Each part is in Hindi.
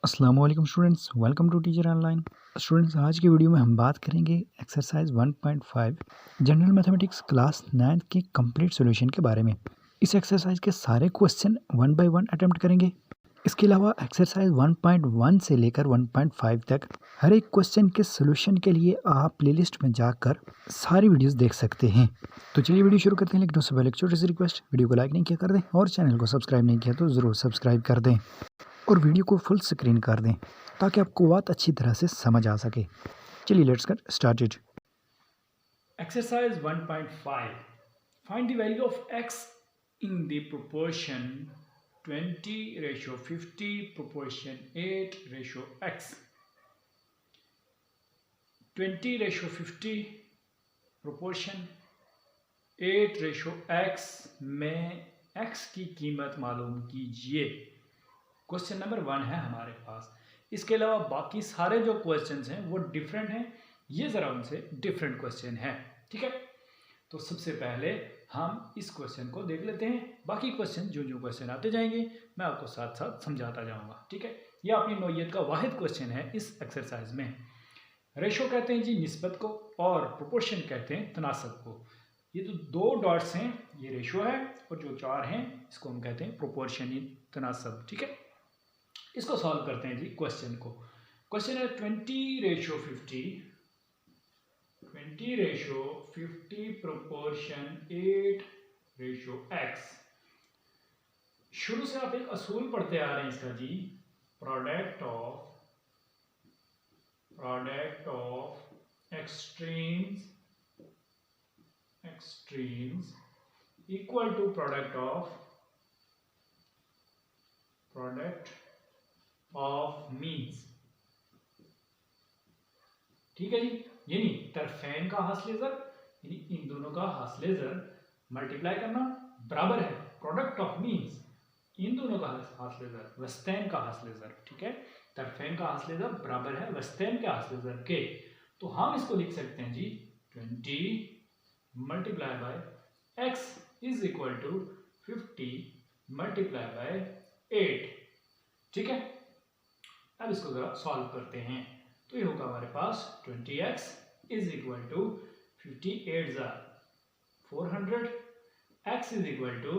अस्सलाम वालेकुम students, welcome to teacher online. Students, आज की वीडियो में हम बात करेंगे एक्सरसाइज 1.5 जनरल मैथमेटिक्स क्लास 9 के कंप्लीट सॉल्यूशन के बारे में। इस एक्सरसाइज के सारे question one by one attempt करेंगे। इसके अलावा एक्सरसाइज 1.1 से लेकर 1.5 तक हर एक क्वेश्चन के सॉल्यूशन के लिए आप प्लेलिस्ट में जाकर सारी वीडियोस देख सकते हैं। तो चलिए वीडियो शुरू करते हैं, लेकिन उससे पहले एक छोटी सी रिक्वेस्ट, वीडियो को लाइक नहीं किया कर दें और चैनल को सब्सक्राइब नहीं किया तो ज़रूर सब्सक्राइब कर दें और वीडियो को फुल स्क्रीन कर दें ताकि आपको बात अच्छी तरह से समझ आ सके। चलिए let's get started. Exercise 1.5. Find the value of x in the proportion 20:50 proportion 8:x. 20:50 proportion 8:x में x की कीमत मालूम कीजिए। क्वेश्चन नंबर 1 है हमारे पास। इसके अलावा बाकी सारे जो क्वेश्चंस हैं वो डिफरेंट हैं, ये ज़रा उनसे डिफरेंट क्वेश्चन है। ठीक है, तो सबसे पहले हम इस क्वेश्चन को देख लेते हैं। बाकी क्वेश्चन जो क्वेश्चन आते जाएंगे मैं आपको साथ साथ समझाता जाऊंगा। ठीक है, ये अपनी नौइयत का वाहिद क्वेश्चन है इस एक्सरसाइज में। रेशो कहते हैं जी निस्बत को, और प्रोपोर्शन कहते हैं तनासब को। ये तो दो डॉट्स हैं, ये रेशो है, और जो चार हैं इसको हम कहते हैं प्रोपोर्शन तनासब। ठीक है, इसको सॉल्व करते हैं जी क्वेश्चन को। क्वेश्चन है 20:50 प्रोपोर्शन 8:x। शुरू से आप एक असूल पढ़ते आ रहे हैं इसका जी, product of extremes equal to product of means. ठीक है जी, यानी तरफैन का हासिल ज़र, यानी इन दोनों का हासिल ज़र मल्टीप्लाई करना बराबर है प्रोडक्ट ऑफ मीन्स इन दोनों का हासिल ज़र वस्तैन का हासिल ज़र। ठीक है, तरफैन का हासिल ज़र बराबर है वस्तैन के हासिल ज़र के। तो हम इसको लिख सकते हैं जी 20 multiply by x is equal to 50 multiply by 8। ठीक है, अब इसको जरा सॉल्व करते हैं। तो ये होगा हमारे पास 20x इज इक्वल टू 58 ज़र 400, x इज इक्वल टू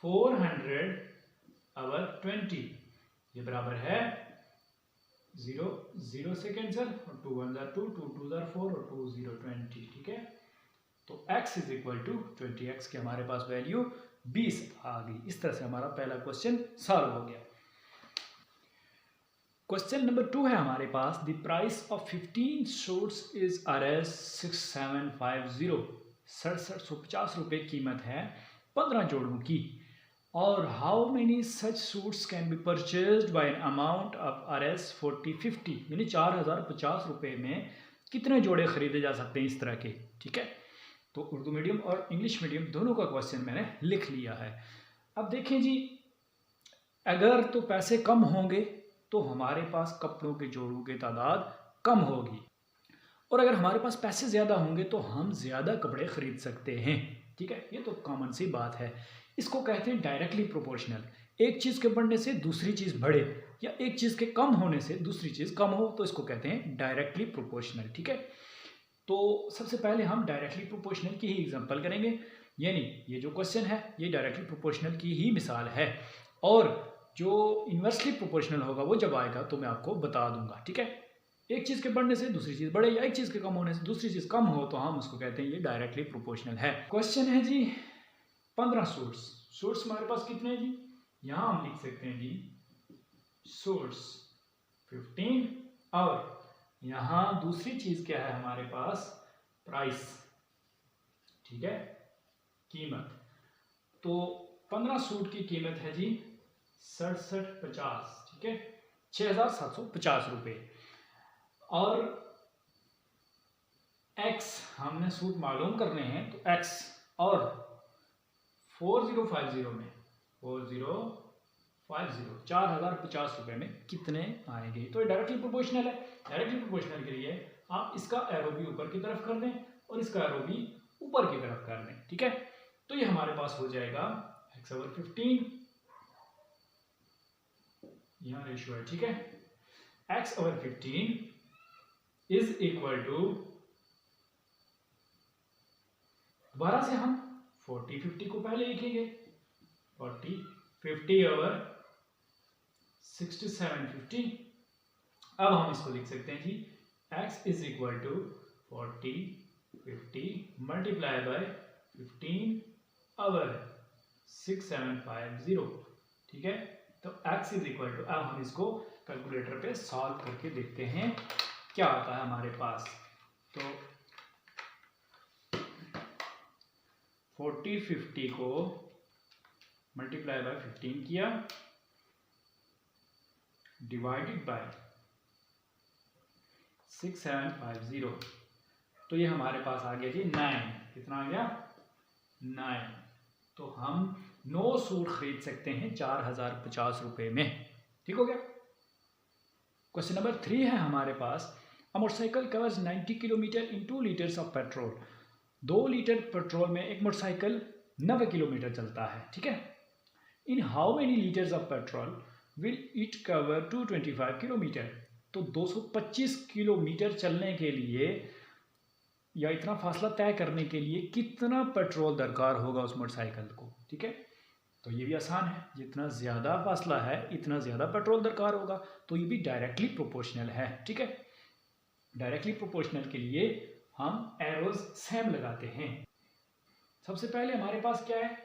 400/20, ये बराबर है 0 से कैंसिल और 2 1 ज़र 2 2 2 ज़र 4 और 2 0 20। ठीक है, तो x is equal to 20x के हमारे पास वैल्यू 20 आ गई। इस तरह से हमारा पहला क्वेश्चन सॉल्व हो गया। क्वेश्चन नंबर 2 है हमारे पास। The price of 15 suits is Rs 6750। 6750 रुपये कीमत है 15 जोड़ों की। और how many such suits can be purchased bye an amount of Rs 4050, यानी 4050 रुपये में कितने जोड़े खरीदे जा सकते हैं इस तरह के। ठीक है, तो उर्दू मीडियम और इंग्लिश मीडियम दोनों का क्वेश्चन मैंने लिख लिया है। अब देखें जी, अगर तो पैसे कम होंगे तो हमारे पास कपड़ों के जोड़ों की तादाद कम होगी, और अगर हमारे पास पैसे ज़्यादा होंगे तो हम ज़्यादा कपड़े खरीद सकते हैं। ठीक है, ये तो कॉमन सी बात है। इसको कहते हैं डायरेक्टली प्रोपोर्शनल। एक चीज़ के बढ़ने से दूसरी चीज़ बढ़े, या एक चीज़ के कम होने से दूसरी चीज़ कम हो, तो इसको कहते हैं डायरेक्टली प्रोपोर्शनल। ठीक है, तो सबसे पहले हम डायरेक्टली प्रोपोर्शनल की ही एग्जांपल करेंगे, यानी ये जो क्वेश्चन है ये डायरेक्टली प्रोपोर्शनल की ही मिसाल है, और जो इन्वर्सली प्रोपोर्शनल होगा वो जब आएगा तो मैं आपको बता दूंगा। ठीक है, एक चीज़ के बढ़ने से दूसरी चीज़ बढ़े या एक चीज़ के कम होने से दूसरी चीज़ कम हो, तो हम उसको कहते हैं ये डायरेक्टली प्रोपोर्शनल है। क्वेश्चन है जी 15 सूट्स हमारे पास कितने हैं जी, यहाँ हम लिख सकते हैं जी सूट्स 15, और यहाँ दूसरी चीज़ क्या है हमारे पास, प्राइस। ठीक है, कीमत। तो 15 सूट की कीमत है जी 6750। ठीक है, 6750 रुपये। और x हमने सूट मालूम करने हैं, तो x और 4050 में 4050 रुपये में कितने आएंगे, तो ये डायरेक्टली प्रोपोर्शनल है। डायरेक्टली प्रोपोर्शनल के लिए आप इसका एरो भी ऊपर की तरफ कर दें और इसका एरो भी ऊपर की तरफ कर दें। ठीक है, तो ये हमारे पास हो जाएगा x/15, यहाँ रेशियो है। ठीक है, x over 15 is equal to, दोबारा से हम 40 50 को पहले लिखेंगे, 40 50 ओवर 67 50। अब हम इसको लिख सकते हैं जी x is equal to 40 50 multiply by 15 over 6750। ठीक है, तो x इज इक्वल टू, अब हम इसको कैलकुलेटर पे सॉल्व करके देखते हैं क्या आता है हमारे पास। तो 40 50 को मल्टीप्लाई बाय 15 किया, डिवाइडेड बाय 6750, तो ये हमारे पास आ गया जी 9। कितना आ गया? 9। तो हम 9 सूट खरीद सकते हैं 4050 रुपये में। ठीक हो गया। क्वेश्चन नंबर 3 है हमारे पास, a motorcycle covers 90 kilometre in 2 litres of petrol. 2 litre petrol में एक मोटरसाइकिल 90 किलोमीटर चलता है। ठीक है, in how many litres of petrol will it cover 225 kilometre. तो 225 किलोमीटर चलने के लिए या इतना फासला तय करने के लिए कितना पेट्रोल दरकार होगा उस मोटरसाइकिल को। ठीक है, तो ये भी आसान है, जितना ज़्यादा फासला है इतना ज़्यादा पेट्रोल दरकार होगा, तो ये भी डायरेक्टली प्रोपोर्शनल है। ठीक है, डायरेक्टली प्रोपोर्शनल के लिए हम एरोज सेम लगाते हैं। सबसे पहले हमारे पास क्या है?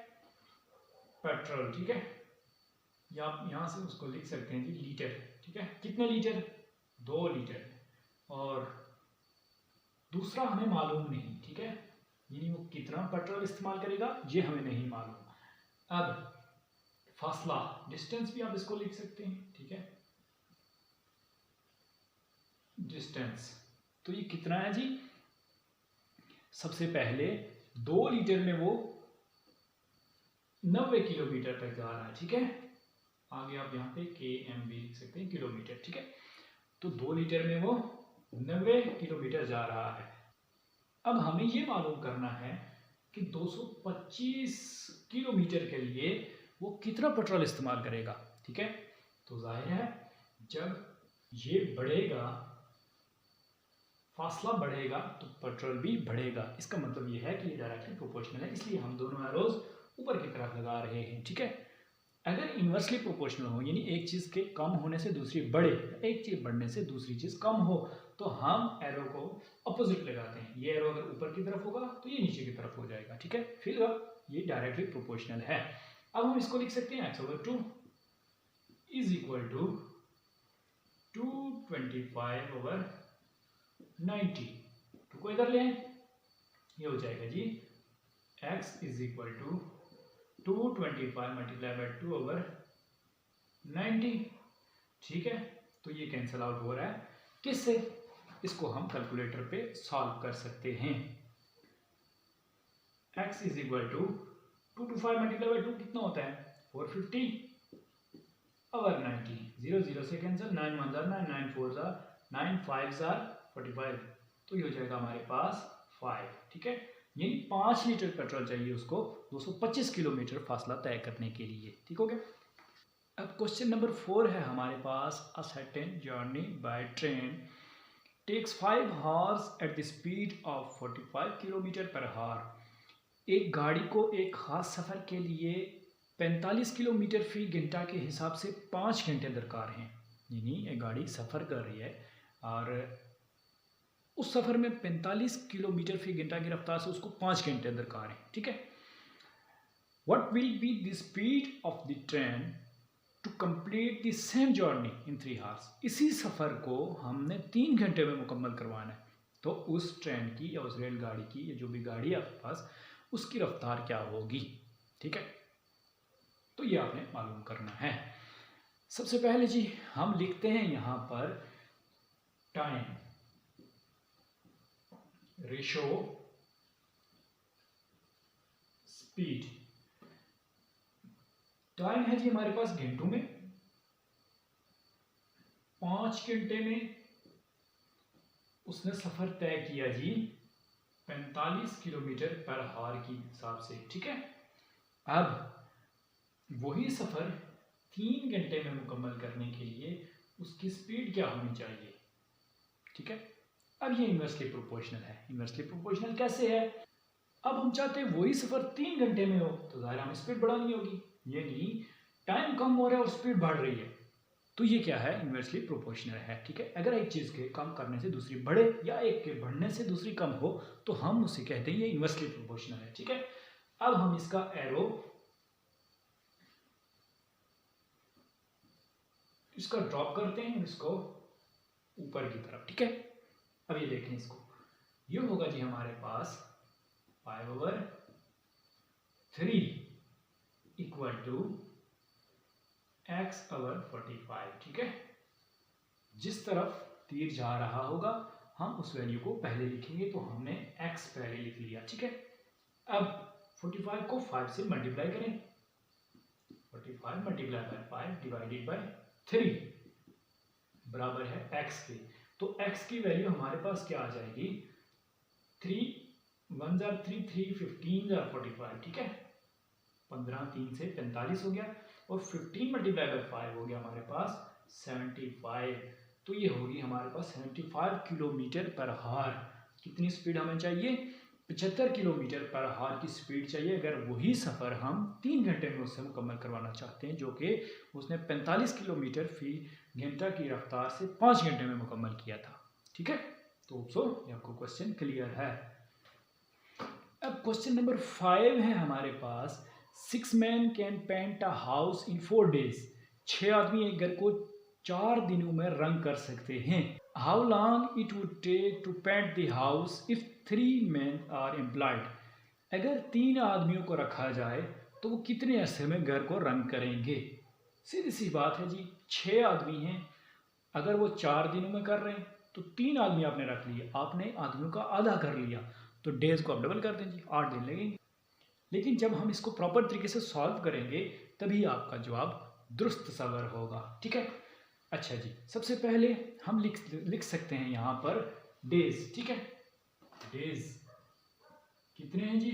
पेट्रोल। ठीक है, या आप यहाँ से उसको लिख सकते हैं जी लीटर। ठीक है, कितने लीटर? 2 लीटर। और दूसरा हमें मालूम नहीं। ठीक है, यानी वो कितना पेट्रोल इस्तेमाल करेगा ये हमें नहीं मालूम। अब फासला, डिस्टेंस भी आप इसको लिख सकते हैं। ठीक है, डिस्टेंस, तो ये कितना है जी? सबसे पहले 2 लीटर में वो 90 किलोमीटर तक जा रहा है। ठीक है, आगे आप यहाँ पे km भी लिख सकते हैं, किलोमीटर। ठीक है, तो 2 लीटर में वो 90 किलोमीटर जा रहा है। अब हमें ये मालूम करना है कि 225 किलोमीटर के लिए वो कितना पेट्रोल इस्तेमाल करेगा। ठीक है, तो जाहिर है जब ये बढ़ेगा, फासला बढ़ेगा, तो पेट्रोल भी बढ़ेगा। इसका मतलब ये है कि ये डायरेक्टली प्रोपोर्शनल है, इसलिए हम दोनों एरोज ऊपर की तरफ लगा रहे हैं। ठीक है, अगर इन्वर्सली प्रोपोर्शनल हो, यानी एक चीज़ के कम होने से दूसरी बढ़े, एक चीज़ बढ़ने से दूसरी चीज़ कम हो, तो हम एरो को अपोजिट लगाते हैं। ये एरो अगर ऊपर की तरफ होगा तो ये नीचे की तरफ हो जाएगा। ठीक है, फिर अब ये डायरेक्टली प्रोपोर्शनल है। अब हम इसको लिख सकते हैं x/2 is equal to 225/90। To को इधर ले आए, ये हो जाएगा जी x is equal to 225 multiply by 2/90। ठीक है, तो ये कैंसिल आउट हो रहा है किससे? इसको हम कैलकुलेटर पे सॉल्व कर सकते हैं। x is equal to 225 multiply by 2 कितना होता है? 450/90। 0 0 से कैंसिल, 9 1 9 9 4 9 5 45, तो ये हो जाएगा हमारे पास 5। ठीक है, यानी 5 लीटर पेट्रोल चाहिए उसको 225 किलोमीटर फासला तय करने के लिए। ठीक हो गया। अब क्वेश्चन नंबर 4 है हमारे पास, a certain journey by train takes 5 hours at the speed of 45 kilometre per hour. एक गाड़ी को एक ख़ास सफ़र के लिए 45 किलोमीटर फी घंटा के हिसाब से 5 घंटे दरकार हैं। यानी एक गाड़ी सफ़र कर रही है और उस सफ़र में 45 किलोमीटर फी घंटा की रफ्तार से उसको 5 घंटे दरकार हैं। ठीक है, what will be the speed of the train to complete the same journey in 3 hours। इसी सफ़र को हमने 3 घंटे में मुकम्मल करवाना है, तो उस ट्रेन की या उस रेलगाड़ी की या जो भी गाड़ी है आपके पास, उसकी रफ्तार क्या होगी। ठीक है, तो ये आपने मालूम करना है। सबसे पहले जी हम लिखते हैं यहाँ पर टाइम रेशो स्पीड। टाइम है जी हमारे पास घंटों में, 5 घंटे में उसने सफ़र तय किया जी 45 किलोमीटर पर आवर की हिसाब से। ठीक है, अब वही सफ़र 3 घंटे में मुकम्मल करने के लिए उसकी स्पीड क्या होनी चाहिए। ठीक है, अब ये इन्वर्सली प्रोपोर्शनल है। इन्वर्सली प्रोपोर्शनल कैसे है? अब हम चाहते हैं वही सफर 3 घंटे में हो, तो ज़ाहिर हमें स्पीड बढ़ानी होगी। ये नहीं टाइम कम हो रहा है और स्पीड बढ़ रही है, तो ये क्या है? इन्वर्सली प्रोपोर्शनल है। ठीक है, अगर एक चीज़ के कम करने से दूसरी बढ़े या एक के बढ़ने से दूसरी कम हो तो हम उसे कहते हैं ये इन्वर्सली प्रोपोर्शनल है। ठीक है, अब हम इसका एरो इसका ड्रॉप करते हैं, इसको ऊपर की तरफ। ठीक है, अब ये देखें, इसको ये होगा जी हमारे पास 5/3 इक्वल टू x/45। ठीक है, जिस तरफ तीर जा रहा होगा हम उस वैल्यू को पहले लिखेंगे, तो हमने x पहले लिख लिया। ठीक है, अब 45 को 5 से मल्टीप्लाई करें, 45 मल्टीप्लाई बाय 5 डिवाइडेड बाय 3 बराबर है x के। तो x की वैल्यू हमारे पास क्या आ जाएगी? 3 1 जार 3 3 15 जार 45। ठीक है, 15 3 से 45 हो गया और 15 मल्टीप्लाई बाय 5 हो गया हमारे पास 75। तो ये होगी हमारे पास 75 किलोमीटर पर हार। कितनी स्पीड हमें चाहिए? 75 किलोमीटर पर हार की स्पीड चाहिए, अगर वही सफ़र हम 3 घंटे में उससे मुकम्मल करवाना चाहते हैं, जो कि उसने 45 किलोमीटर फी घंटा की रफ्तार से 5 घंटे में मुकम्मल किया था। ठीक है, तो ये आपको क्वेश्चन क्लियर है। अब क्वेश्चन नंबर 5 है हमारे पास, 6 men can paint a house in 4 days। 6 आदमी एक घर को 4 दिनों में रंग कर सकते हैं। How long it would take to paint the house if 3 men are employed. अगर 3 आदमियों को रखा जाए तो वो कितने अरसे में घर को रंग करेंगे? सीधी सी बात है जी, 6 आदमी हैं, अगर वो 4 दिनों में कर रहे हैं तो 3 आदमी आपने रख लिए, आपने आदमियों का आधा कर लिया, तो डेज को आप डबल कर दें जी, 8 दिन लगेंगे। लेकिन जब हम इसको प्रॉपर तरीके से सॉल्व करेंगे तभी आपका जवाब दुरुस्त सवर होगा। ठीक है, अच्छा जी, सबसे पहले हम लिख सकते हैं यहाँ पर डेज। ठीक है, डेज कितने हैं जी?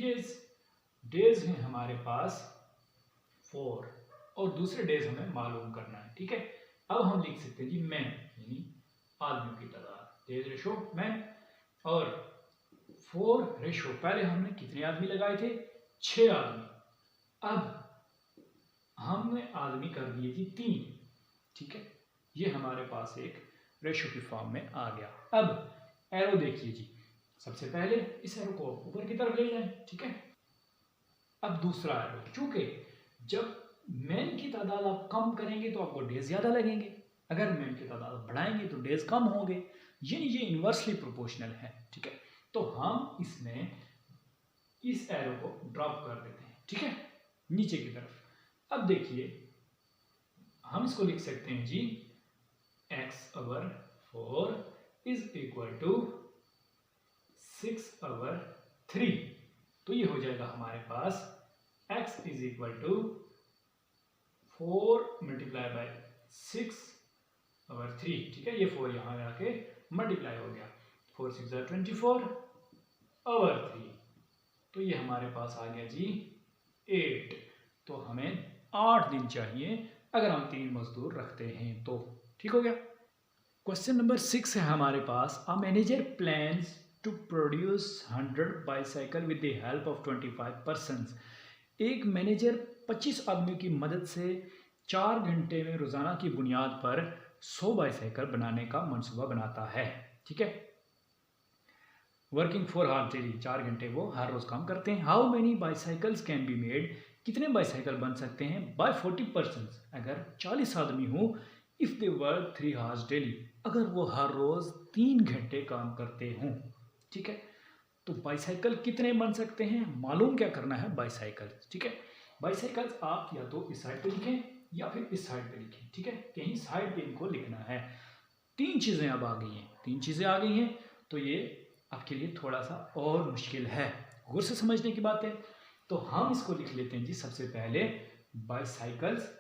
डेज हैं हमारे पास 4 और दूसरे डेज हमें मालूम करना है। ठीक है, अब हम लिख सकते हैं जी मैन, यानी आदमियों की तादाद, डेज रेशो मैन, और 4 रेशो, पहले हमने कितने आदमी लगाए थे? 6 आदमी, अब हमने आदमी कर दिए जी 3। ठीक है, ये हमारे पास एक रेशो की फॉर्म में आ गया। अब एरो देखिए जी, सबसे पहले इस एरो को ऊपर की तरफ ले जाएं। ठीक है, अब दूसरा एरो, चूंकि जब मैन की तादाद आप कम करेंगे तो आपको डेज ज़्यादा लगेंगे, अगर मैन की तादाद बढ़ाएंगे तो डेज कम होंगे, यानी ये इन्वर्सली प्रोपोर्शनल है। ठीक है, तो हम इसमें इस एरो को ड्रॉप कर देते हैं। ठीक है, नीचे की तरफ। अब देखिए हम इसको लिख सकते हैं जी x/4 इज इक्वल टू 6/3। तो ये हो जाएगा हमारे पास x is equal to 4 multiply by 6/3। ठीक है, ये 4 यहाँ आके मल्टीप्लाई हो गया, 4 6 24/3। तो ये हमारे पास आ गया जी 8। तो हमें 8 दिन चाहिए अगर हम 3 मजदूर रखते हैं तो। ठीक हो गया। क्वेश्चन नंबर 6 है हमारे पास, a manager plans to produce 100 bicycle with the help of 25 persons. एक मैनेजर 25 आदमियों की मदद से 4 घंटे में रोजाना की बुनियाद पर 100 बाईसाइकिल बनाने का मंसूबा बनाता है। ठीक है, वर्किंग फॉर हार्ड डेली, 4 घंटे वो हर रोज काम करते हैं। How many bicycles can be made, कितने बाईसाइकिल बन सकते हैं? बाय 40 पर्सन्स, अगर 40 आदमी हो। If they work 3 hours daily, अगर वो हर रोज 3 घंटे काम करते हों। ठीक है, तो बाईसाइकिल कितने बन सकते हैं मालूम क्या करना है? बाईसाइकिल्स। ठीक है, बाईसाइकिल्स आप या तो इस साइड पे लिखें या फिर इस साइड पे लिखें। ठीक है, कहीं साइड पे इनको लिखना है। 3 चीज़ें अब आ गई हैं, 3 चीज़ें आ गई हैं, तो ये आपके लिए थोड़ा सा और मुश्किल है, गौर से समझने की बात है। तो हम इसको लिख लेते हैं जी, सबसे पहले बाईसाइकिल्स,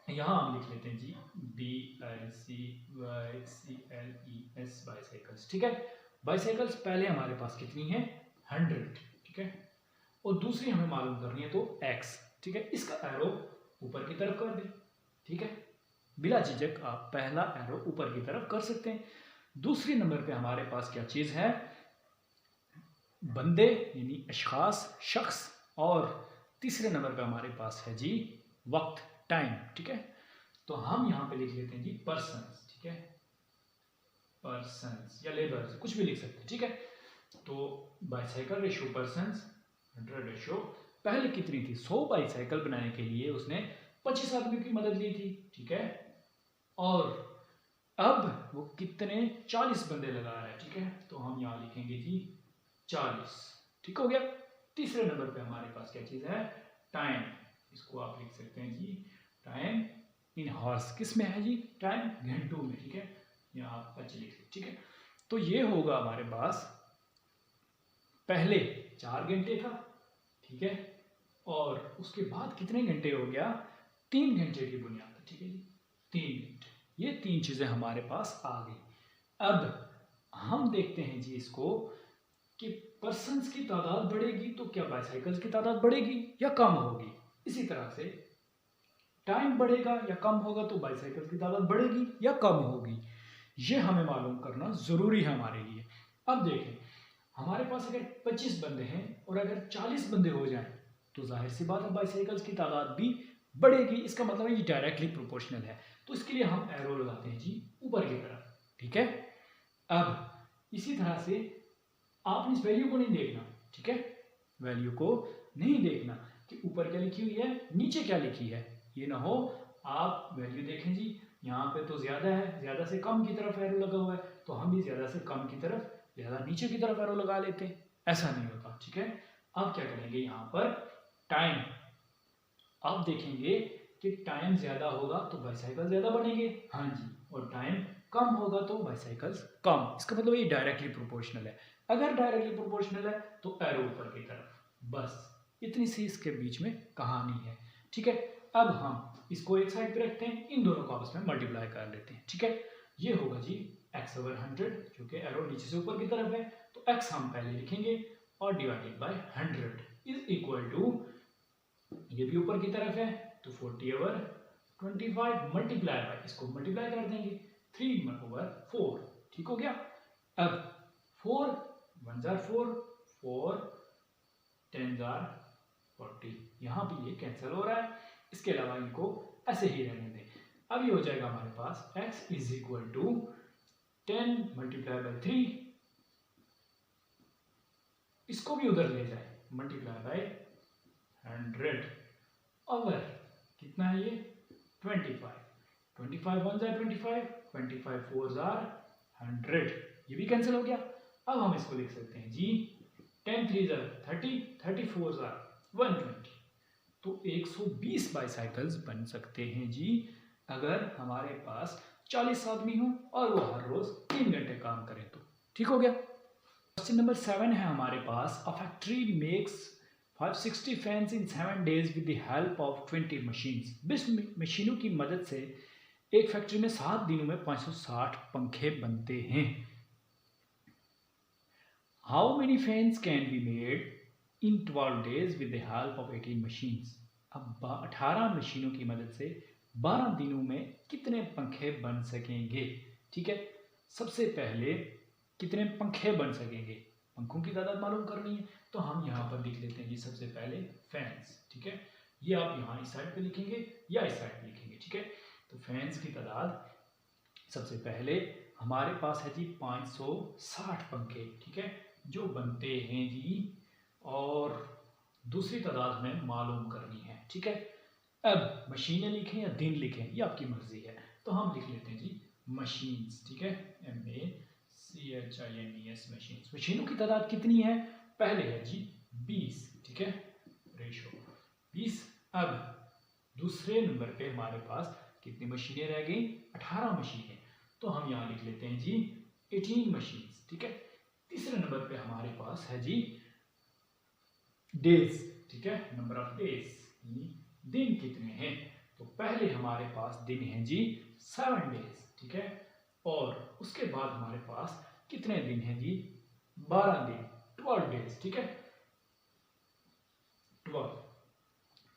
यहाँ हम लिख लेते हैं जी BICYCLES बाईसाइकिल्स। ठीक है, बाईसाइकिल्स पहले हमारे पास कितनी है? 100। ठीक है, और दूसरी हमें मालूम करनी है तो x। ठीक है, इसका एरो ऊपर की तरफ कर दें। ठीक है, बिला झिझक आप पहला एरो ऊपर की तरफ कर सकते हैं। दूसरे नंबर पे हमारे पास क्या चीज़ है, बंदे यानी अशखास, शख्स। और तीसरे नंबर पे हमारे पास है जी वक्त, टाइम। ठीक है, तो हम यहाँ पे लिख लेते हैं जी पर्सन्स। ठीक है, पर्सन्स या लेबर्स, कुछ भी लिख सकते हैं। ठीक है, तो बाईसाइकिल रेशो पर्सन्स 100 रेशो, पहले कितनी थी, 100 बाईसाइकिल बनाने के लिए उसने 25 आदमियों की मदद ली थी। ठीक है, और अब वो कितने 40 बंदे लगा रहा है। ठीक है, तो हम यहाँ लिखेंगे जी 40। ठीक हो गया। तीसरे नंबर पे हमारे पास क्या चीज़ है, टाइम। इसको आप लिख सकते हैं जी टाइम इन हॉर्स, किस में है जी, टाइम घंटों में। ठीक है, यहाँ आप अच्छे लिख सकते। ठीक है, तो ये होगा हमारे पास पहले 4 घंटे था। ठीक है, और उसके बाद कितने घंटे हो गया, 3 घंटे की बुनियाद पर। ठीक है जी, 3 घंटे। ये 3 चीज़ें हमारे पास आ गई। अब हम देखते हैं जी इसको कि पर्सन्स की तादाद बढ़ेगी तो क्या बाइसाइकिल्स की तादाद बढ़ेगी या कम होगी। इसी तरह से टाइम बढ़ेगा या कम होगा तो बाइसाइकिल्स की तादाद बढ़ेगी या कम होगी। ये हमें मालूम करना ज़रूरी है हमारे लिए। अब देखें, हमारे पास अगर 25 बंदे हैं और अगर 40 बंदे हो जाएं तो जाहिर सी बात है बाइसाइकिल्स की तादाद भी बढ़ेगी। इसका मतलब है ये डायरेक्टली प्रोपोर्शनल है। तो इसके लिए हम एरो लगाते हैं जी ऊपर की तरफ। ठीक है, अब इसी तरह से आपने इस वैल्यू को नहीं देखना। ठीक है, वैल्यू को नहीं देखना कि ऊपर क्या लिखी हुई है, नीचे क्या लिखी है। ये ना हो आप वैल्यू देखें जी, यहाँ पे तो ज़्यादा है, ज़्यादा से कम की तरफ एरो लगा हुआ है, तो हम भी ज़्यादा से कम की तरफ, ज़्यादा नीचे की तरफ एरो लगा लेते हैं। ऐसा नहीं होता। ठीक है, अब क्या करेंगे, यहाँ पर टाइम, आप देखेंगे कि टाइम ज़्यादा होगा तो बाइसाइकिल ज़्यादा बनेंगे। हाँ जी, और टाइम कम होगा तो बाइसाइकिल्स कम। इसका मतलब ये डायरेक्टली प्रोपोर्शनल है। अगर डायरेक्टली प्रोपोर्शनल है तो एरो ऊपर की तरफ, बस इतनी सी इसके बीच में कहानी है। ठीक है, अब हम इसको एक साइड पे रखते हैं, इन दोनों को आपस में मल्टीप्लाई कर लेते हैं। ठीक है, ये होगा जी x/100, जो कि एरो नीचे से ऊपर की तरफ है, तो x हम पहले लिखेंगे और divided by 100 is equal to, ये भी ऊपर की तरफ है तो 40/25 मल्टीप्लाई बाय, इसको मल्टीप्लाई कर देंगे 3/4। ठीक हो गया। अब 4 1 जार 4, 4 10 जार 40, यहाँ भी ये कैंसिल हो रहा है। इसके अलावा इनको ऐसे ही रहने दें। अब ये हो जाएगा हमारे पास x is equal to 10 multiply by 3, इसको भी उधर ले जाए, मल्टीप्लाई बाय 100, और कितना है ये 25, 25 1 जार 25, 25 4 जार 100, ये भी कैंसिल हो गया। अब हम इसको लिख सकते हैं जी 10 3 जार 30, 34 जार 120, तो 120 बाईसाइकिल्स बन सकते हैं जी, अगर हमारे पास 40 आदमी हो और वो हर रोज 3 घंटे काम करें तो। ठीक हो गया। क्वेश्चन नंबर 7 है हमारे पास, a factory makes 560 fans in 7 days with the help of 20 machines. 20 मशीनों की मदद से एक फैक्ट्री में 7 दिनों में 560 पंखे बनते हैं। How many fans can be made in 12 days with the help of 18 machines. अब 18 मशीनों की मदद से 12 दिनों में कितने पंखे बन सकेंगे। ठीक है, सबसे पहले कितने पंखे बन सकेंगे, पंखों की तादाद मालूम करनी है, तो हम यहाँ पर लिख लेते हैं जी सबसे पहले फैंस। ठीक है, ये आप यहाँ इस साइड पे लिखेंगे या इस साइड पे लिखेंगे। ठीक है, तो फैंस की तादाद सबसे पहले हमारे पास है जी 560 पंखे। ठीक है, जो बनते हैं जी, और दूसरी तादाद हमें मालूम करनी है। ठीक है, अब मशीनें लिखें या दिन लिखें ये आपकी मर्जी है, तो हम लिख लेते हैं जी मशीन्स। ठीक है, MACHINES मशीन्स। मशीनों की तादाद कितनी है, पहले है जी 20। ठीक है, रेशो 20। अब दूसरे नंबर पे हमारे पास कितनी मशीनें रह गई, 18 मशीनें, तो हम यहाँ लिख लेते हैं जी 18 मशीन्स। ठीक है, तीसरे नंबर पे हमारे पास है जी डेज। ठीक है, नंबर ऑफ डेज, दिन कितने हैं, तो पहले हमारे पास दिन है जी 7 days। ठीक है, और उसके बाद हमारे पास कितने दिन हैं जी, 12 दिन, 12 days। ठीक है, 12।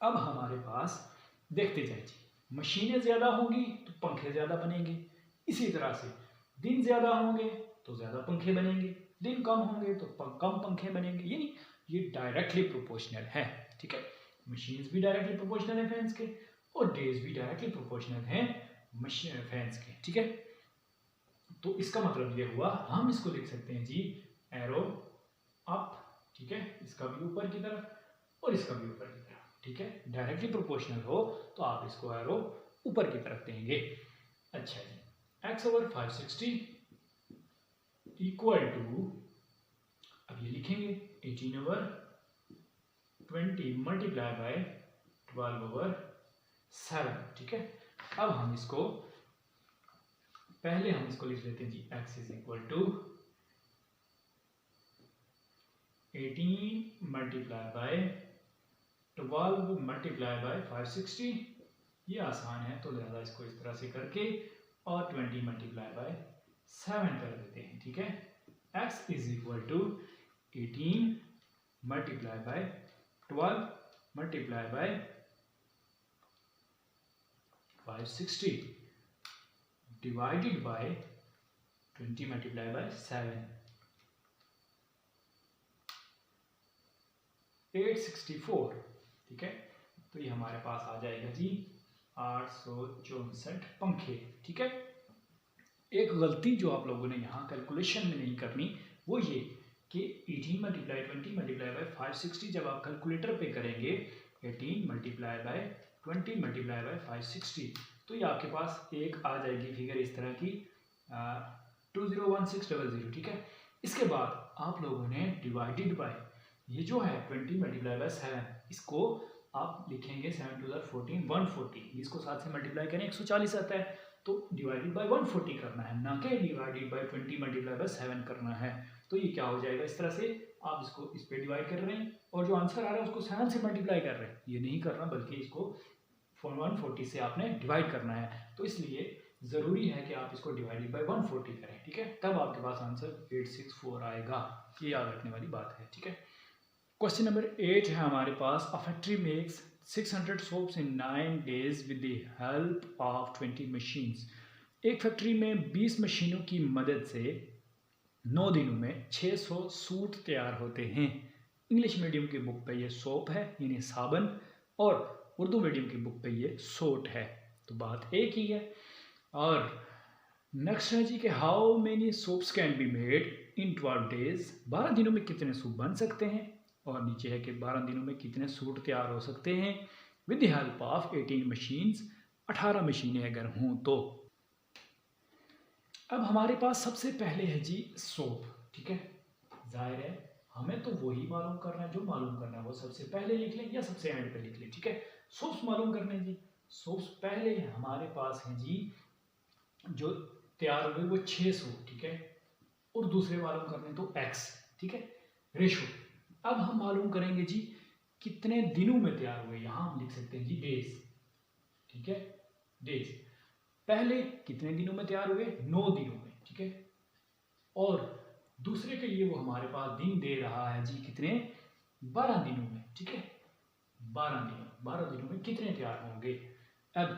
अब हमारे पास देखते जाए जी, मशीनें ज़्यादा होंगी तो पंखे ज़्यादा बनेंगे। इसी तरह से दिन ज़्यादा होंगे तो ज़्यादा पंखे बनेंगे, दिन कम होंगे तो कम पंखे बनेंगे। यानी ये डायरेक्टली प्रोपोर्शनल है, ठीक है। मशीन्स भी डायरेक्टली प्रोपोर्शनल है फैंस के, और डेज भी डायरेक्टली प्रोपोर्शनल हैं मशीन फैंस के, ठीक है। तो इसका मतलब ये हुआ, हम इसको लिख सकते हैं जी एरो अप, ठीक है, इसका भी ऊपर की तरफ और इसका भी ऊपर की तरफ, ठीक है। डायरेक्टली प्रोपोर्शनल हो तो आप इसको एरो ऊपर की तरफ देंगे। अच्छा जी, x/560 इक्वल टू, अब ये लिखेंगे 18/20 मल्टीप्लाई बाय 12/7, ठीक है। अब हम इसको पहले हम इसको लिख लेते हैं जी, x is equal to 18 multiply by 12 multiply by 560, ये आसान है तो ज़्यादा इसको इस तरह से करके और 20 मल्टीप्लाई बाय 7 कर देते हैं, ठीक है। x is equal to 18 multiply by 12 multiply by 560 divided by 20 multiply by 7, 864, ठीक है। तो ये हमारे पास आ जाएगा जी 864 पंखे, ठीक है। एक गलती जो आप लोगों ने यहाँ कैलकुलेशन में नहीं करनी वो ये कि 18 मल्टीप्लाई 20 मल्टीप्लाई बाय 560 जब आप कैलकुलेटर पे करेंगे 18 मल्टीप्लाई बाय 20 मल्टीप्लाई बाय 560, तो ये आपके पास एक आ जाएगी फिगर इस तरह की 201600, ठीक है। इसके बाद आप लोगों ने डिवाइडेड बाय, ये जो है 20 मल्टीप्लाई बाय 7, इसको आप लिखेंगे 7 टू 14 140, इसको 7 से मल्टीप्लाई करें 140 आता है, तो डिवाइडेड बाय 140 करना है, ना कि डिवाइडेड बाय 20 मल्टीप्लाई बाय 7 करना है। तो ये क्या हो जाएगा, इस तरह से आप इसको इस पे डिवाइड कर रहे हैं और जो आंसर आ रहा है उसको 7 से मल्टीप्लाई कर रहे हैं, ये नहीं करना बल्कि इसको 140 से आपने डिवाइड करना है। तो इसलिए ज़रूरी है कि आप इसको डिवाइडेड बाय 140 करें, ठीक है, तब आपके पास आंसर 864 आएगा। ये याद रखने वाली बात है, ठीक है। क्वेश्चन नंबर 8 है हमारे पास, a factory makes 600 soaps in 9 days with the help of 20 machines. एक फैक्ट्री में 20 मशीनों की मदद से 9 दिनों में 600 सूट तैयार होते हैं। इंग्लिश मीडियम की बुक पे ये सोप है यानी साबन, और उर्दू मीडियम की बुक पे ये सोट है, तो बात एक ही है। और नेक्स्ट है जी कि how many soaps can be made in 12 days, 12 दिनों में कितने सूप बन सकते हैं, और नीचे है कि 12 दिनों में कितने सूट तैयार हो सकते हैं with the help of 18 machines, 18 मशीनें अगर हों तो। अब हमारे पास सबसे पहले है जी सोप, ठीक है। जाहिर है हमें तो वही मालूम करना है, जो मालूम करना है वो सबसे पहले लिख लें या सबसे एंड पे लिख लें, ठीक है। सोप्स मालूम करने जी, सोप्स पहले हमारे पास है जी जो तैयार हुए वो 600, ठीक है, और दूसरे मालूम करने तो x, ठीक है, रेशो। अब हम मालूम करेंगे जी कितने दिनों में तैयार हुए, यहां हम लिख सकते हैं जी डेज, ठीक है, डेज। पहले कितने दिनों में तैयार हुए, 9 दिनों में, ठीक है, और दूसरे के लिए वो हमारे पास दिन दे रहा है जी कितने, 12 दिनों में, ठीक है, 12 दिनों में कितने तैयार होंगे। अब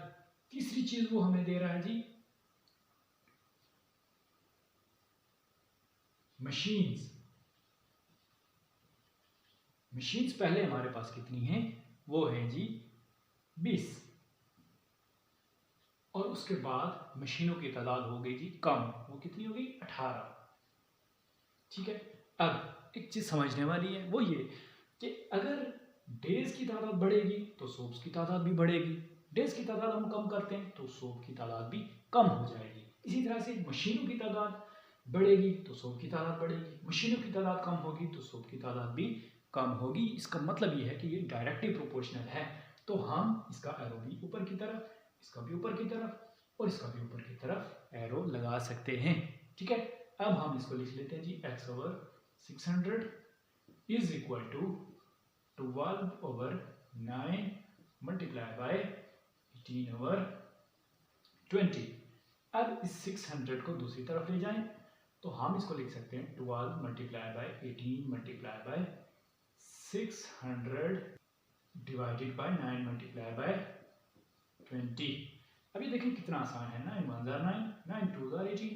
तीसरी चीज वो हमें दे रहा है जी मशीन्स। मशीन्स पहले हमारे पास कितनी हैं, वो है जी 20, और उसके बाद मशीनों की तादाद हो गई जी कम, वो कितनी हो गई 18, ठीक है। अब एक चीज समझने वाली है वो ये कि अगर डेज की तादाद बढ़ेगी तो सोप्स की तादाद भी बढ़ेगी, डेज की तादाद हम कम करते हैं तो सोप की तादाद भी कम हो जाएगी। इसी तरह से मशीनों की तादाद बढ़ेगी तो सोप की तादाद बढ़ेगी, मशीनों की तादाद कम होगी तो सोप की तादाद भी कम होगी। इसका मतलब ये है कि ये डायरेक्टली प्रोपोर्शनल है, तो हम इसका एरो भी ऊपर की तरफ, इसका भी ऊपर की तरफ और इसका भी ऊपर की तरफ एरो लगा सकते हैं, ठीक है। अब हम इसको लिख लेते हैं जी x/600 is equal to 12/9 multiply by 18/20। अब इस 600 को दूसरी तरफ ले जाएं तो हम इसको लिख सकते हैं 12 multiply by 18 multiply bye 600 divided by 9 multiply by 20। अभी देखिए कितना आसान है, 9 1 9, 9 2 18,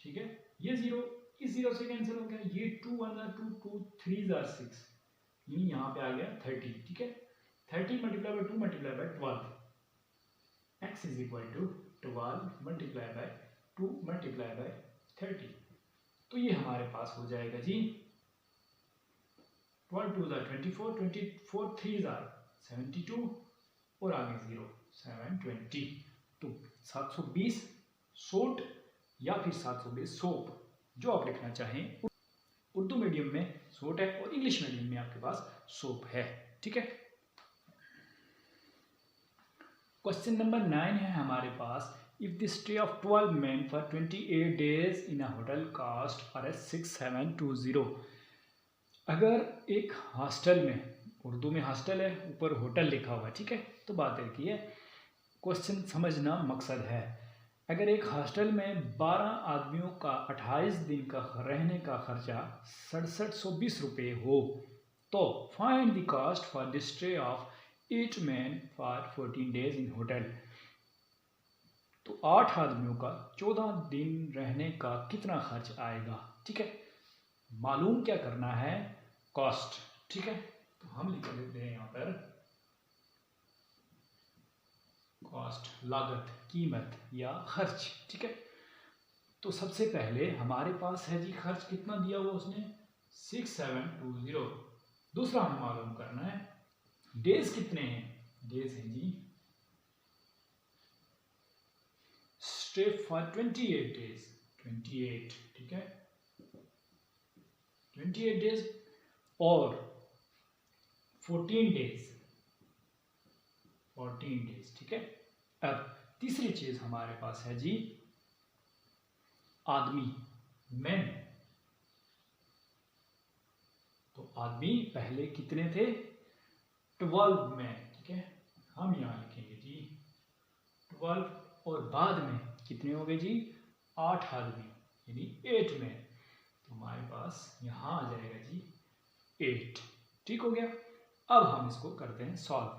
ठीक है। ये 0 इस 0 से कैंसिल हो गया, ये 2 1 2 2 3 6, यानी यहाँ पे आ गया 30, ठीक है। 30 multiply by 2 multiply by 12, x is equal to 12 multiply by 2 multiply by 30। तो ये हमारे पास हो जाएगा जी 12 2 24, 24 3 72 और आगे 0 720। तो 720 सोट या फिर 720 सोप, जो आप लिखना चाहें। उर्दू मीडियम में सोट है और इंग्लिश मीडियम में आपके पास सोप है, ठीक है। क्वेश्चन नंबर 9 है हमारे पास, if the stay of 12 men for 28 days in a hotel cost Rs 6720। अगर एक हॉस्टल में, उर्दू में हॉस्टल है, ऊपर होटल लिखा हुआ है, ठीक है। तो बात है कि क्वेश्चन समझना मकसद है। अगर एक हॉस्टल में 12 आदमियों का 28 दिन का रहने का खर्चा 6720 रुपये हो, तो find the cost for the stay of 8 men for 14 days in hotel. तो 8 आदमियों का 14 दिन रहने का कितना खर्च आएगा, ठीक है। मालूम क्या करना है, कॉस्ट, ठीक है। तो हम लिख लेते हैं यहाँ पर कॉस्ट, लागत, कीमत या खर्च, ठीक है। तो सबसे पहले हमारे पास है जी खर्च कितना दिया हुआ उसने 6720। दूसरा हमें मालूम करना है डेज कितने हैं, डेज हैं जी स्टे फॉर 28 days, 28, ठीक है, 28 days और 14 days, 14 days, ठीक है। अब तीसरी चीज हमारे पास है जी आदमी, मैन। तो आदमी पहले कितने थे, 12 मैन, ठीक है। हम यहां लिखेंगे जी 12 और बाद में कितने हो गए जी 8 आदमी, यानी 8 मैन। तो हमारे पास यहां आ जाएगा जी 8, ठीक हो गया। अब हम इसको करते हैं सॉल्व।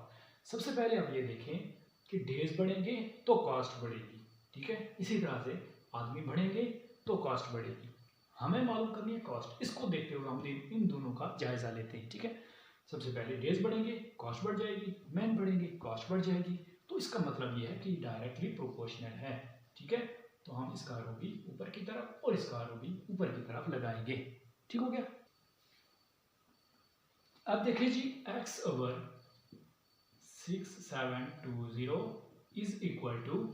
सबसे पहले हम ये देखें कि डेज बढ़ेंगे तो कॉस्ट बढ़ेगी, ठीक है। इसी तरह से आदमी बढ़ेंगे तो कॉस्ट बढ़ेगी। हमें मालूम करनी है कॉस्ट। इसको देखते हुए हम इन दोनों का जायजा लेते हैं, ठीक है। सबसे पहले डेज बढ़ेंगे, कॉस्ट बढ़ जाएगी, मैन बढ़ेंगे, कॉस्ट बढ़ जाएगी। तो इसका मतलब ये है कि डायरेक्टली प्रोपोर्शनल है, ठीक है। तो हम इसका रो भी ऊपर की तरफ और इसका रो भी ऊपर की तरफ लगाएंगे, ठीक हो गया। अब देखिए जी x over 6720 is equal to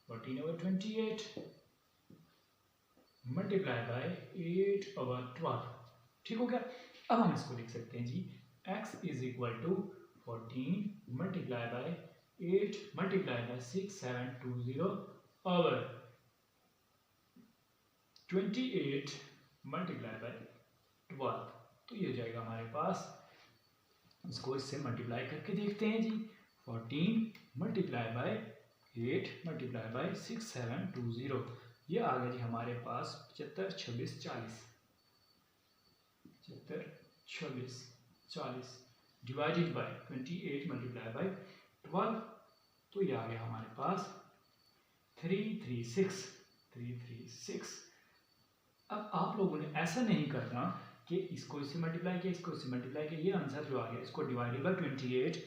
14 over 28 multiply by 8 over 12, ठीक हो गया। अब हम इसको लिख सकते हैं जी x is equal to 14 multiply by 8 multiply by 6720 over 28 multiply by 12। तो ये हो जाएगा हमारे पास, इसको इससे मल्टीप्लाई करके देखते हैं जी 14 मल्टीप्लाई बाय 8 मल्टीप्लाई बाय 6720। ये आ गया जी हमारे पास 75 26 40, 75 26 40 डिवाइडेड बाय 28 मल्टीप्लाई बाय 12। तो ये आ गया हमारे पास 336, 336। अब आप लोगों ने ऐसा नहीं करना कि इसको इससे मल्टीप्लाई किया, इसको इससे मल्टीप्लाई किया, ये आंसर जो आ गया इसको डिवाइडेड बाय 28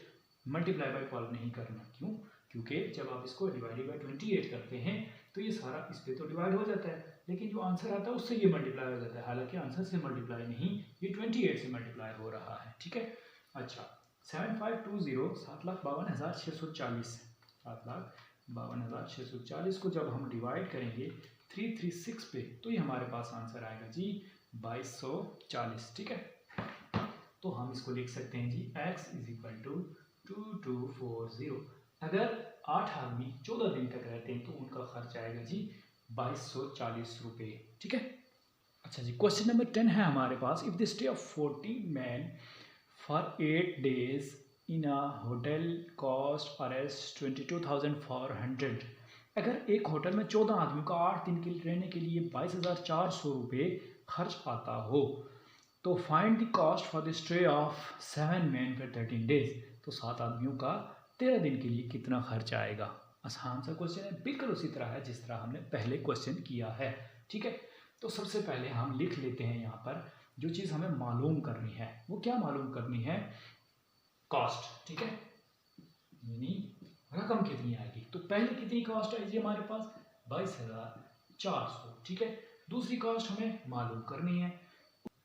मल्टीप्लाई बाय 12 नहीं करना। क्यों? क्योंकि जब आप इसको डिवाइडेड बाय 28 करते हैं तो ये सारा इस पे तो डिवाइड हो जाता है, लेकिन जो आंसर आता है उससे ये मल्टीप्लाई हो जाता है। हालांकि आंसर से मल्टीप्लाई नहीं, ये 28 से मल्टीप्लाई हो रहा है, ठीक है। अच्छा 7520 7,52,640, 7,52,640 को जब हम डिवाइड करेंगे 336 पे तो ये हमारे पास आंसर आएगा जी 2240, ठीक है। तो हम इसको लिख सकते हैं जी x इज इक्वल टू 2240। अगर 8 आदमी 14 दिन तक रहते हैं तो उनका खर्च आएगा जी 2240 रुपये, ठीक है। अच्छा जी क्वेश्चन नंबर 10 है हमारे पास, if the stay of 40 man for 8 days in a hotel cost Rs 22,400। अगर एक होटल में 14 आदमियों का 8 दिन के लिए रहने के लिए 22,400 रुपये खर्च आता हो, तो find the cost for the stay of 7 men for 13 days। तो 7 आदमियों का 13 दिन के लिए कितना खर्च आएगा, आसान सा क्वेश्चन है, बिल्कुल उसी तरह है जिस तरह हमने पहले क्वेश्चन किया है। ठीक है, तो सबसे पहले हम लिख लेते हैं यहाँ पर जो चीज़ हमें मालूम करनी है। वो क्या मालूम करनी है? कॉस्ट। ठीक है, यानी रकम कितनी आएगी। तो पहले कितनी कॉस्ट आएगी हमारे पास? 22,400। ठीक है, दूसरी कॉस्ट हमें मालूम करनी है।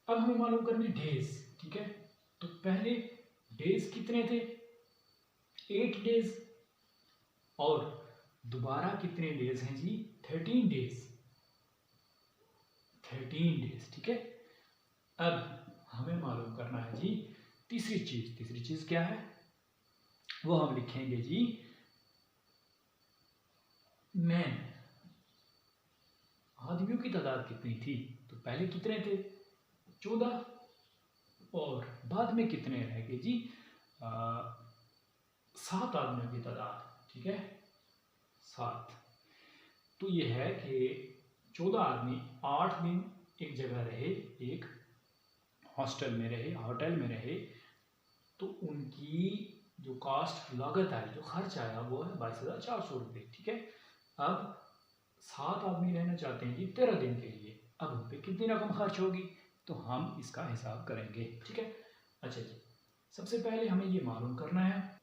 अब हमें मालूम करनी है डेज। ठीक है, तो पहले डेज कितने थे? 8 डेज। और दोबारा कितने डेज हैं जी? 13 डेज। 13 डेज। ठीक है, अब हमें मालूम करना है जी तीसरी चीज। तीसरी चीज क्या है? वो हम लिखेंगे जी मैन। आदमियों की तादाद कितनी थी? तो पहले कितने थे? 14। और बाद में कितने रह गए जी? 7 आदमियों की तादाद। ठीक है, 7। तो ये है कि 14 आदमी 8 दिन एक जगह रहे, एक हॉस्टल में रहे, होटल में रहे, तो उनकी जो कॉस्ट, लागत आई, जो खर्च आया वो है 22,400 रुपये। ठीक है, अब 7 आदमी रहना चाहते हैं जी 13 दिन के लिए। अब उन पर कितनी रकम खर्च होगी? तो हम इसका हिसाब करेंगे। ठीक है, अच्छा जी, सबसे पहले हमें ये मालूम करना है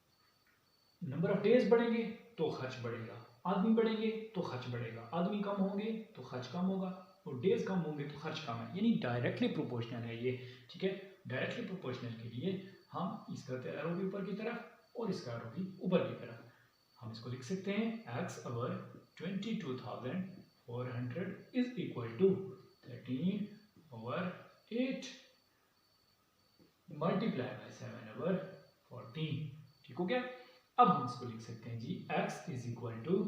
नंबर ऑफ डेज बढ़ेंगे तो खर्च बढ़ेगा, आदमी बढ़ेंगे तो खर्च बढ़ेगा, आदमी कम होंगे तो खर्च कम होगा, और डेज कम होंगे तो खर्च कम है, यानी डायरेक्टली प्रोपोर्शनल है ये। ठीक है, डायरेक्टली प्रोपोर्शनल के लिए हम इसका एरो भी ऊपर की तरफ और इसका एरो भी ऊपर की तरफ, हम इसको लिख सकते हैं x over 22,400 is equal to 13/8 multiply by 7/14। ठीक हो गया। अब हम इसको लिख सकते हैं जी x is equal to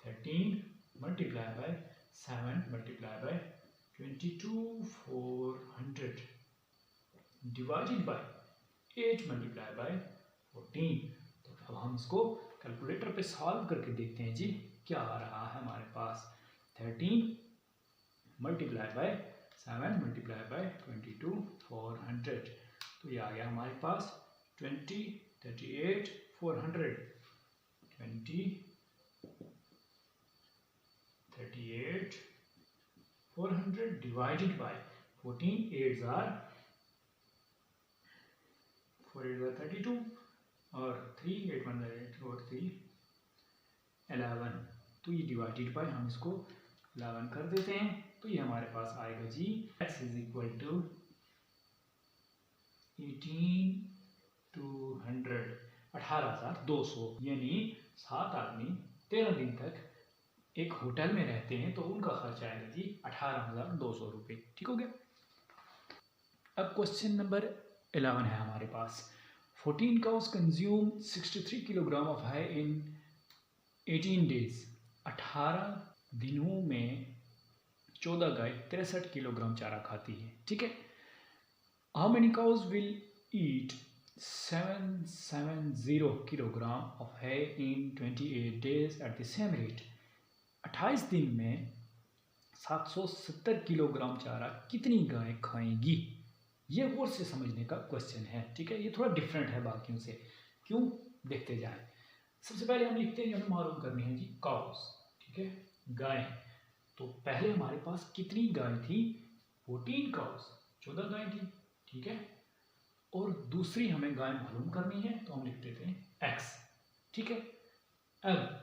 13 multiply by 7 multiply by 22,400 divided by 8 multiply by 14। तो अब हम इसको कैलकुलेटर पे सॉल्व करके देखते हैं जी क्या आ रहा है हमारे पास। 13 मल्टीप्लाई बाय 7 मल्टीप्लाई बाय 22,400, तो ये आ गया हमारे पास 38,400 डिवाइडेड बाय 14। 8 are 32 और 3 8 1 8 और 3 11। तो ये डिवाइडेड बाय हम इसको 11 कर देते हैं, तो ये हमारे पास आएगा जी x इज इक्वल टू 18,200, यानी 7 आदमी 13 दिन तक एक होटल में रहते हैं तो उनका खर्च आएगा जी 18,200 रुपये। ठीक हो गया। अब क्वेश्चन नंबर 11 है हमारे पास। 14 cows consume 63 kilogram of hay in 18 days. 18 दिनों में 14 गाय 63 किलोग्राम चारा खाती है। ठीक है, how many cows will eat 770 kilogram of hay in 28 days at the same rate. 28 दिन में 770 किलोग्राम चारा कितनी गाय खाएंगी? ये गौर से समझने का क्वेश्चन है। ठीक है, ये थोड़ा डिफरेंट है बाकियों से, क्यों देखते जाए। सबसे पहले हम लिखते हैं, हमें मालूम करनी है जी काउस। ठीक है, गाय। तो पहले हमारे पास कितनी गाय थी? 14 काउस, 14 गाय थी। ठीक है, और दूसरी हमें गाय मालूम करनी है तो हम लिख देते हैं x। ठीक है, अब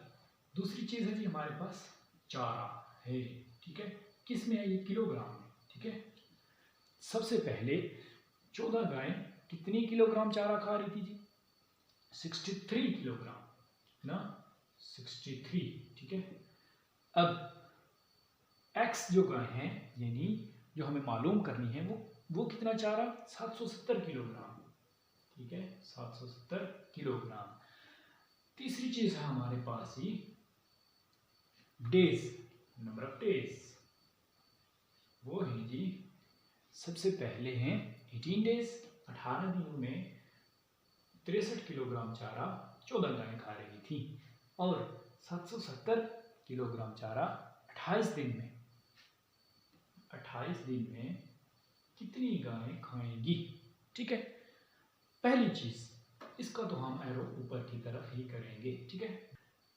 दूसरी चीज है जी हमारे पास चारा है। ठीक है, किस में है? ये किलोग्राम में। ठीक है, सबसे पहले 14 गाय कितनी किलोग्राम चारा खा रही थी जी? 63 किलोग्राम ना, 63। ठीक है, अब x जो गाय है, यानी जो हमें मालूम करनी है वो कितना चारा? 770 किलोग्राम। ठीक है, 770 किलोग्राम। तीसरी चीज है हमारे पास ही डेज, नंबर ऑफ डेज। वो है जी सबसे पहले हैं 18 डेज, 18 दिनों में 63 किलोग्राम चारा 14 गायें खा रही थी, और 770 किलोग्राम चारा 28 दिन में, 28 दिन में कितनी गायें खाएंगी? ठीक है, पहली चीज इसका तो हम एरो ऊपर की तरफ ही करेंगे। ठीक है,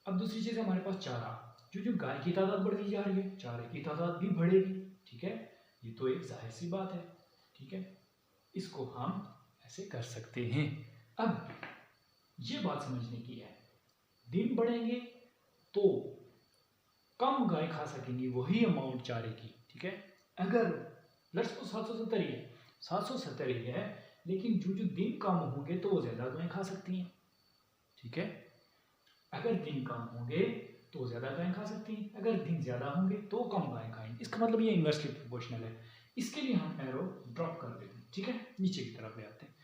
अब दूसरी चीज़ है हमारे पास चारा, जो गाय की तादाद बढ़ती जा रही है, चारे की तादाद भी बढ़ेगी। ठीक है, ये तो एक जाहिर सी बात है। ठीक है, इसको हम ऐसे कर सकते हैं। अब ये बात समझने की है, दिन बढ़ेंगे तो कम गाय खा सकेंगी वही अमाउंट चारे की। ठीक है, अगर लेट्स सपोज 770 ही है, 770 ही है, लेकिन जो दिन कम होंगे तो वो ज़्यादा गाय खा सकती हैं। ठीक है, अगर दिन कम होंगे तो ज़्यादा गाय खा सकती हैं, अगर दिन ज़्यादा होंगे तो कम गाय खाएंगे। इसका मतलब ये इन्वर्सली प्रोपोर्शनल है। इसके लिए हम एरो ड्रॉप कर देते हैं। ठीक है, नीचे की तरफ ले आते हैं।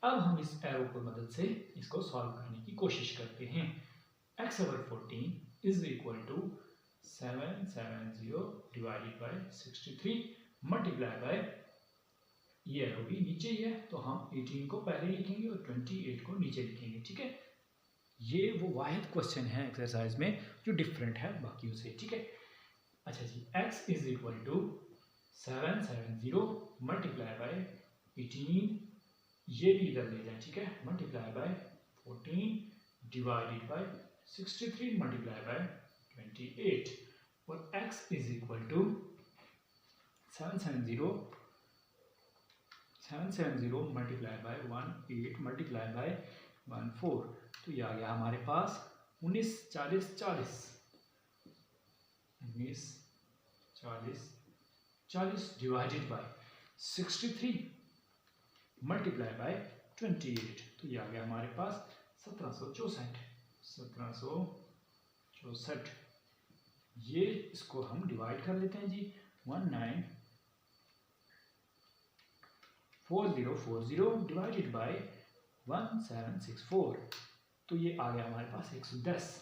अब हम इस एरो की मदद से इसको सॉल्व करने की कोशिश करते हैं। x over 14 is equal to 770 divided by 63 multiply bye, ये एरो भी नीचे ही है तो हम 18 को पहले लिखेंगे और 28 को नीचे लिखेंगे। ठीक है, ये वो वाहिद क्वेश्चन है एक्सरसाइज में जो डिफरेंट है बाकियों से। ठीक है, अच्छा जी, x is equal to 770 multiply by 18, ये भी इधर ले जाए। ठीक है, multiply by 14 divided by 63 multiply by 28, और x is equal to 770 multiply by 18 multiply by 14, तो ये आ गया हमारे पास 19 40 40 19 40 40 डिवाइडेड बाय 63 मल्टीप्लाई बाय 28, तो ये आ गया हमारे पास 1764। ये इसको हम डिवाइड कर लेते हैं जी, 194040 डिवाइडेड बाय 1764, तो ये आ गया हमारे पास 110।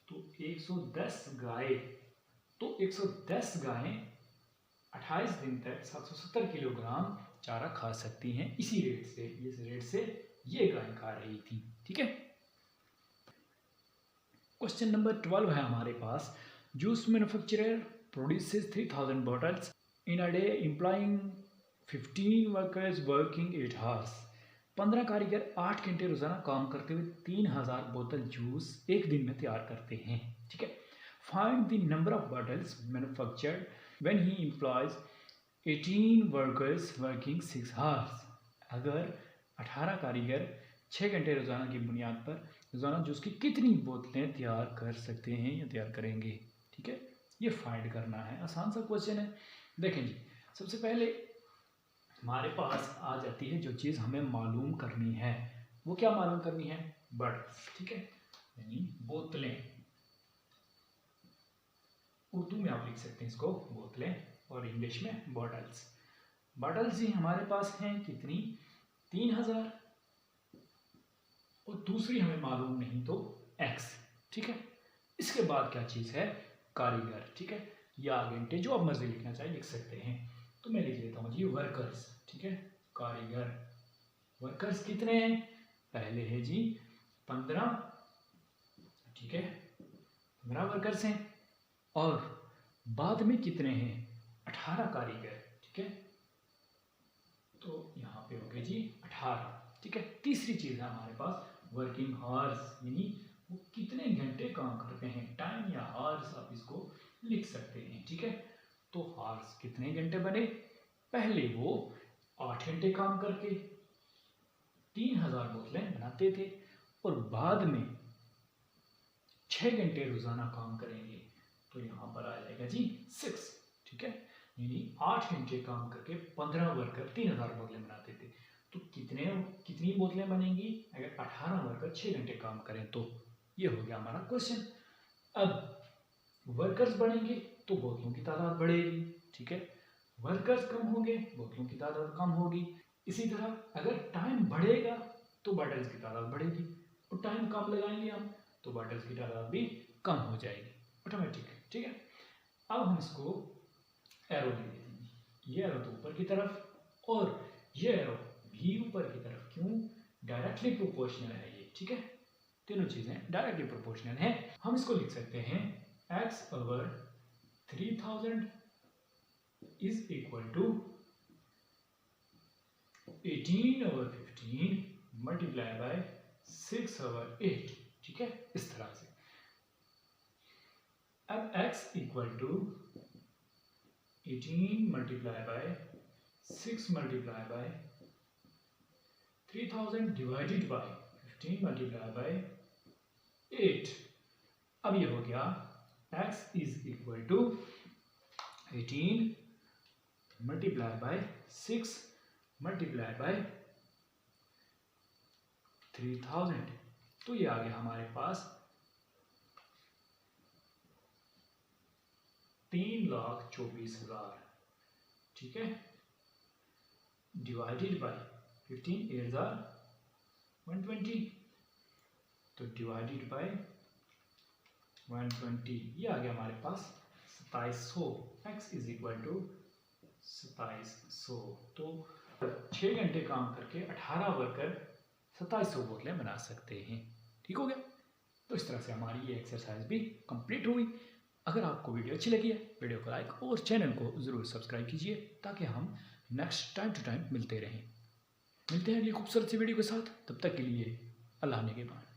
तो 110 गाय, तो 110 गायें 28 दिन तक 770 किलोग्राम चारा खा सकती हैं। इसी रेट से, इस रेट से ये गाय खा रही थी। ठीक है, क्वेश्चन नंबर 12 है हमारे पास। Juice manufacturer produces 3000 bottles in a day employing 15 workers working 8 hours. 15 कारीगर 8 घंटे रोजाना काम करते हुए 3000 बोतल जूस एक दिन में तैयार करते हैं। ठीक है, find the number of bottles manufactured when he employees 18 workers working 6 hours. अगर 18 कारीगर 6 घंटे रोजाना की बुनियाद पर रोजाना जूस की कितनी बोतलें तैयार कर सकते हैं या तैयार करेंगे। ठीक है, ये फाइंड करना है। आसान सा क्वेश्चन है। देखें जी, सबसे पहले हमारे पास आ जाती है जो चीज़ हमें मालूम करनी है, वो क्या मालूम करनी है, बॉटल्स। ठीक है, यानी बोतलें, उर्दू में आप लिख सकते हैं इसको बोतलें और इंग्लिश में बॉटल्स। बॉटल्स ही हमारे पास हैं कितनी, 3000, और दूसरी हमें मालूम नहीं तो x। ठीक है, इसके बाद क्या चीज़ है, कारीगर। ठीक है, या घंटे, जो आप मर्जी लिखना चाहे लिख सकते हैं। तो मैं लिख लेता हूँ जी वर्कर्स। ठीक है, कारीगर, वर्कर्स कितने हैं, पहले है जी 15। ठीक है, 15 वर्कर्स हैं, और बाद में कितने हैं, 18 कारीगर। ठीक है, तो यहाँ पे हो गए जी 18। ठीक है, तीसरी चीज़ है हमारे पास वर्किंग आवर्स, यानी वो कितने घंटे काम करते हैं, टाइम या आवर्स आप इसको लिख सकते हैं। ठीक है, तो आवर्स कितने घंटे बने, पहले वो 8 घंटे काम करके 3000 बोतलें बनाते थे, और बाद में 6 घंटे रोजाना काम करेंगे, तो यहाँ पर आ जाएगा जी 6। ठीक है, यानी 8 घंटे काम करके 15 वर्कर 3000 बोतलें बनाते थे, तो कितनी बोतलें बनेंगी अगर 18 वर्कर 6 घंटे काम करें तो। ये हो गया हमारा क्वेश्चन। अब वर्कर्स बढ़ेंगे तो बोतलों की तादाद बढ़ेगी। ठीक है, वर्कर्स कम होंगे, बोतलों की तादाद कम होगी। इसी तरह अगर टाइम बढ़ेगा तो बॉटल्स की तादाद बढ़ेगी, और टाइम कम लगाएंगे हम तो बॉटल्स की तादाद भी कम हो जाएगी ऑटोमेटिक। ठीक है, अब हम इसको एरो दे देते हैं, ये एरो तो ऊपर की तरफ और ये एरो भी ऊपर की तरफ। क्यों, डायरेक्टली प्रोपोर्शनल है ये। ठीक है, तीनों चीजें डायरेक्टली प्रोपोर्शनल हैं। हम इसको लिख सकते हैं x over 3000 is equal to 18 over 15 multiply by 6 over 8। ठीक है, इस तरह से। अब x equal to 18 multiply by 6 multiply by 3000 divided by 15 multiply by 8। अब ये हो गया x is equal to 18 multiply by 6 multiply by 3000। तो ये आ गया हमारे पास 3,24,000। ठीक है, डिवाइडेड बाय 15 8 120, तो डिवाइडेड बाय 120 ये आ गया हमारे पास 2700। x is equal to 2700। तो 6 घंटे काम करके 18 वर्कर 2700 बोतलें बना सकते हैं। ठीक हो गया। तो इस तरह से हमारी ये एक्सरसाइज भी कंप्लीट हुई। अगर आपको वीडियो अच्छी लगी है, वीडियो को लाइक और चैनल को ज़रूर सब्सक्राइब कीजिए ताकि हम नेक्स्ट टाइम टू टाइम मिलते रहें। मिलते हैं अगली खूबसूरत सी वीडियो के साथ। तब तक के लिए अल्लाह ने के बाद।